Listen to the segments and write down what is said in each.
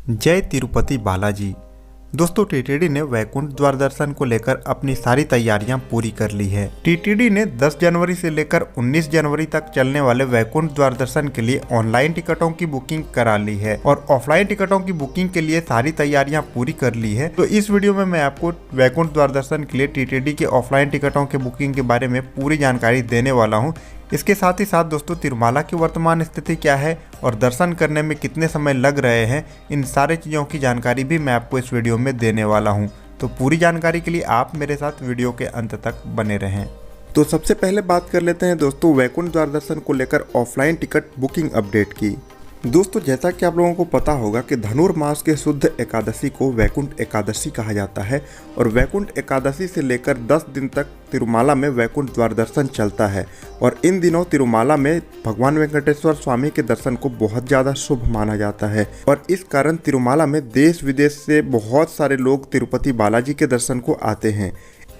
जय तिरुपति बालाजी। दोस्तों, टीटीडी ने वैकुंठ द्वार दर्शन को लेकर अपनी सारी तैयारियां पूरी कर ली है। टीटीडी ने 10 जनवरी से लेकर 19 जनवरी तक चलने वाले वैकुंठ द्वार दर्शन के लिए ऑनलाइन टिकटों की बुकिंग करा ली है और ऑफलाइन टिकटों की बुकिंग के लिए सारी तैयारियां पूरी कर ली है। तो इस वीडियो में मैं आपको वैकुंठ द्वार दर्शन के लिए टीटीडी के ऑफलाइन टिकटों की बुकिंग के बारे में पूरी जानकारी देने वाला हूँ। इसके साथ ही साथ दोस्तों, तिरुमाला की वर्तमान स्थिति क्या है और दर्शन करने में कितने समय लग रहे हैं, इन सारे चीज़ों की जानकारी भी मैं आपको इस वीडियो में देने वाला हूं। तो पूरी जानकारी के लिए आप मेरे साथ वीडियो के अंत तक बने रहें। तो सबसे पहले बात कर लेते हैं दोस्तों वैकुंठ द्वार दर्शन को लेकर ऑफलाइन टिकट बुकिंग अपडेट की। दोस्तों, जैसा कि आप लोगों को पता होगा कि धनुर्मास के शुद्ध एकादशी को वैकुंठ एकादशी कहा जाता है और वैकुंठ एकादशी से लेकर 10 दिन तक तिरुमाला में वैकुंठ द्वार दर्शन चलता है और इन दिनों तिरुमाला में भगवान वेंकटेश्वर स्वामी के दर्शन को बहुत ज़्यादा शुभ माना जाता है और इस कारण तिरुमाला में देश विदेश से बहुत सारे लोग तिरुपति बालाजी के दर्शन को आते हैं।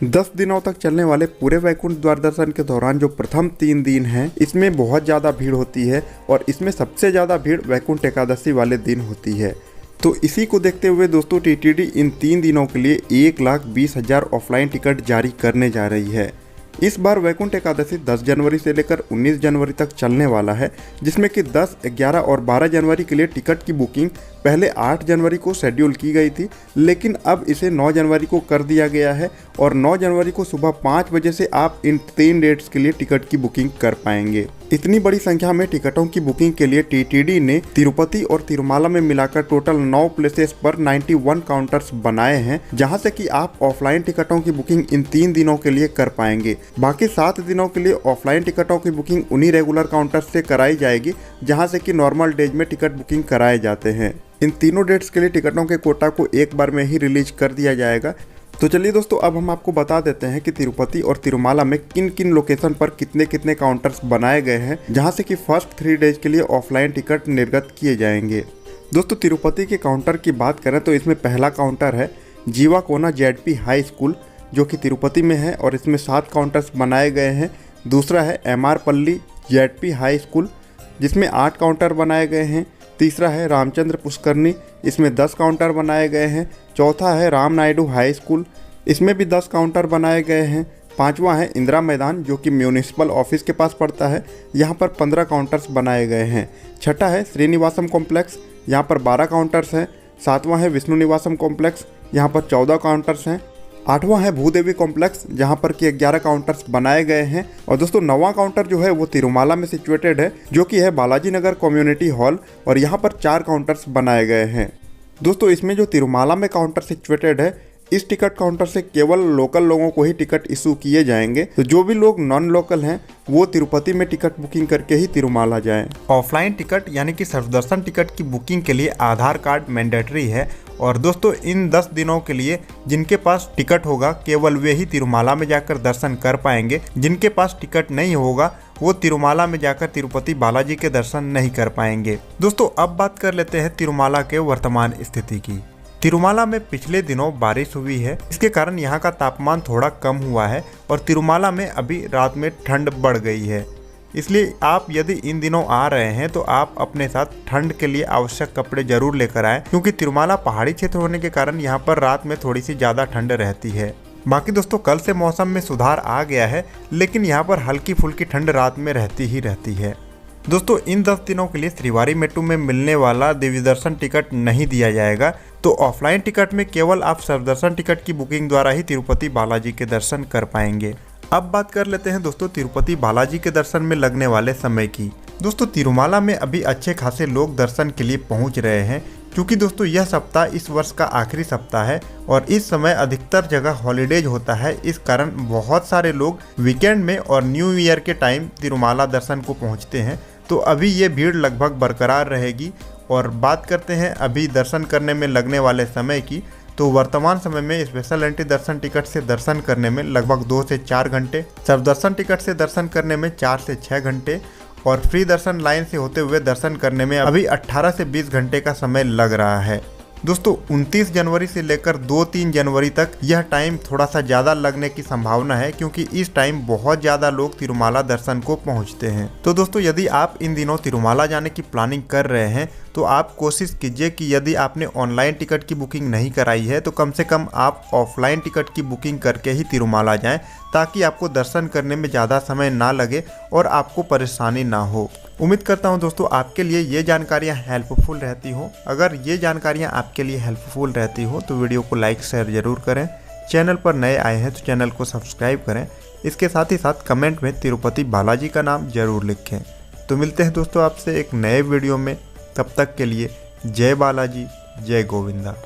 10 दिनों तक चलने वाले पूरे वैकुंठ द्वार दर्शन के दौरान जो प्रथम 3 दिन हैं, इसमें बहुत ज़्यादा भीड़ होती है और इसमें सबसे ज़्यादा भीड़ वैकुंठ एकादशी वाले दिन होती है। तो इसी को देखते हुए दोस्तों, टीटीडी इन 3 दिनों के लिए 1,20,000 ऑफलाइन टिकट जारी करने जा रही है। इस बार वैकुंठ एकादशी 10 जनवरी से लेकर 19 जनवरी तक चलने वाला है, जिसमें कि 10, 11 और 12 जनवरी के लिए टिकट की बुकिंग पहले 8 जनवरी को शेड्यूल की गई थी, लेकिन अब इसे 9 जनवरी को कर दिया गया है और 9 जनवरी को सुबह 5 बजे से आप इन 3 डेट्स के लिए टिकट की बुकिंग कर पाएंगे। इतनी बड़ी संख्या में टिकटों की बुकिंग के लिए टीटीडी ने तिरुपति और तिरुमाला में मिलाकर टोटल 9 प्लेसेस पर 91 काउंटर्स बनाए हैं, जहां से कि आप ऑफलाइन टिकटों की बुकिंग इन 3 दिनों के लिए कर पाएंगे। बाकी 7 दिनों के लिए ऑफलाइन टिकटों की बुकिंग उन्हीं रेगुलर काउंटर्स से कराई जाएगी, जहां से कि नॉर्मल डेज में टिकट बुकिंग कराए जाते हैं। इन तीनों डेट्स के लिए टिकटों के कोटा को एक बार में ही रिलीज कर दिया जाएगा। तो चलिए दोस्तों, अब हम आपको बता देते हैं कि तिरुपति और तिरुमाला में किन किन लोकेशन पर कितने कितने काउंटर्स बनाए गए हैं, जहां से कि फर्स्ट 3 डेज के लिए ऑफलाइन टिकट निर्गत किए जाएंगे। दोस्तों, तिरुपति के काउंटर की बात करें तो इसमें पहला काउंटर है जीवाकोना जेडपी हाई स्कूल, जो कि तिरुपति में है और इसमें 7 काउंटर्स बनाए गए हैं। दूसरा है MR पल्ली जेडपी हाई स्कूल, जिसमें 8 काउंटर बनाए गए हैं। तीसरा है रामचंद्र पुष्करनी, इसमें 10 काउंटर बनाए गए हैं। चौथा है राम नायडू हाई स्कूल, इसमें भी 10 काउंटर बनाए गए हैं। पांचवा है इंदिरा मैदान, जो कि म्यूनिसिपल ऑफिस के पास पड़ता है, यहाँ पर 15 काउंटर्स बनाए गए हैं। छठा है श्रीनिवासम कॉम्प्लेक्स, यहाँ पर 12 काउंटर्स हैं। सातवां है विष्णु निवासम कॉम्प्लेक्स, यहाँ पर 14 काउंटर्स हैं। आठवां है भूदेवी कॉम्प्लेक्स, जहां पर कि 11 काउंटर्स बनाए गए हैं। और दोस्तों, 9वां काउंटर जो है वो तिरुमाला में सिचुएटेड है, जो कि है बालाजी नगर कम्युनिटी हॉल, और यहाँ पर 4 काउंटर्स बनाए गए हैं। दोस्तों, इसमें जो तिरुमाला में काउंटर सिचुएटेड है, इस टिकट काउंटर से केवल लोकल लोगों को ही टिकट इशू किए जाएंगे। तो जो भी लोग नॉन लोकल हैं, वो तिरुपति में टिकट बुकिंग करके ही तिरुमाला जाएं। ऑफलाइन टिकट यानी कि सर्वदर्शन टिकट की बुकिंग के लिए आधार कार्ड मैंडेटरी है और दोस्तों, इन 10 दिनों के लिए जिनके पास टिकट होगा केवल वे ही तिरुमाला में जाकर दर्शन कर पाएंगे। जिनके पास टिकट नहीं होगा वो तिरुमाला में जाकर तिरुपति बालाजी के दर्शन नहीं कर पाएंगे। दोस्तों, अब बात कर लेते हैं तिरुमाला के वर्तमान स्थिति की। तिरुमाला में पिछले दिनों बारिश हुई है, इसके कारण यहाँ का तापमान थोड़ा कम हुआ है और तिरुमाला में अभी रात में ठंड बढ़ गई है। इसलिए आप यदि इन दिनों आ रहे हैं तो आप अपने साथ ठंड के लिए आवश्यक कपड़े जरूर लेकर आएं, क्योंकि तिरुमाला पहाड़ी क्षेत्र होने के कारण यहाँ पर रात में थोड़ी सी ज़्यादा ठंड रहती है। बाकी दोस्तों, कल से मौसम में सुधार आ गया है, लेकिन यहाँ पर हल्की फुल्की ठंड रात में रहती ही रहती है। दोस्तों, इन 10 दिनों के लिए श्रीवारी मेट्रो में मिलने वाला देवी दर्शन टिकट नहीं दिया जाएगा। तो ऑफलाइन टिकट में केवल आप सर्वदर्शन टिकट की बुकिंग द्वारा ही तिरुपति बालाजी के दर्शन कर पाएंगे। अब बात कर लेते हैं दोस्तों तिरुपति बालाजी के दर्शन में लगने वाले समय की। दोस्तों, तिरुमाला में अभी अच्छे खासे लोग दर्शन के लिए पहुंच रहे हैं, क्योंकि दोस्तों यह सप्ताह इस वर्ष का आखिरी सप्ताह है और इस समय अधिकतर जगह हॉलीडेज होता है। इस कारण बहुत सारे लोग वीकेंड में और न्यू ईयर के टाइम तिरुमाला दर्शन को पहुंचते हैं। तो अभी ये भीड़ लगभग बरकरार रहेगी। और बात करते हैं अभी दर्शन करने में लगने वाले समय की, तो वर्तमान समय में स्पेशल एंट्री दर्शन टिकट से दर्शन करने में लगभग 2 से 4 घंटे, सर्वदर्शन टिकट से दर्शन करने में 4 से 6 घंटे और फ्री दर्शन लाइन से होते हुए दर्शन करने में अभी 18 से 20 घंटे का समय लग रहा है। दोस्तों 29 जनवरी से लेकर 2-3 जनवरी तक यह टाइम थोड़ा सा ज़्यादा लगने की संभावना है, क्योंकि इस टाइम बहुत ज़्यादा लोग तिरुमाला दर्शन को पहुंचते हैं। तो दोस्तों यदि आप इन दिनों तिरुमाला जाने की प्लानिंग कर रहे हैं तो आप कोशिश कीजिए कि यदि आपने ऑनलाइन टिकट की बुकिंग नहीं कराई है तो कम से कम आप ऑफलाइन टिकट की बुकिंग करके ही तिरुमाला जाएं, ताकि आपको दर्शन करने में ज़्यादा समय ना लगे और आपको परेशानी ना हो। उम्मीद करता हूं दोस्तों आपके लिए ये जानकारियां हेल्पफुल रहती हो। अगर ये जानकारियां आपके लिए हेल्पफुल रहती हो तो वीडियो को लाइक शेयर जरूर करें। चैनल पर नए आए हैं तो चैनल को सब्सक्राइब करें। इसके साथ ही साथ कमेंट में तिरुपति बालाजी का नाम जरूर लिखें। तो मिलते हैं दोस्तों आपसे एक नए वीडियो में, तब तक के लिए जय बालाजी जय गोविंदा।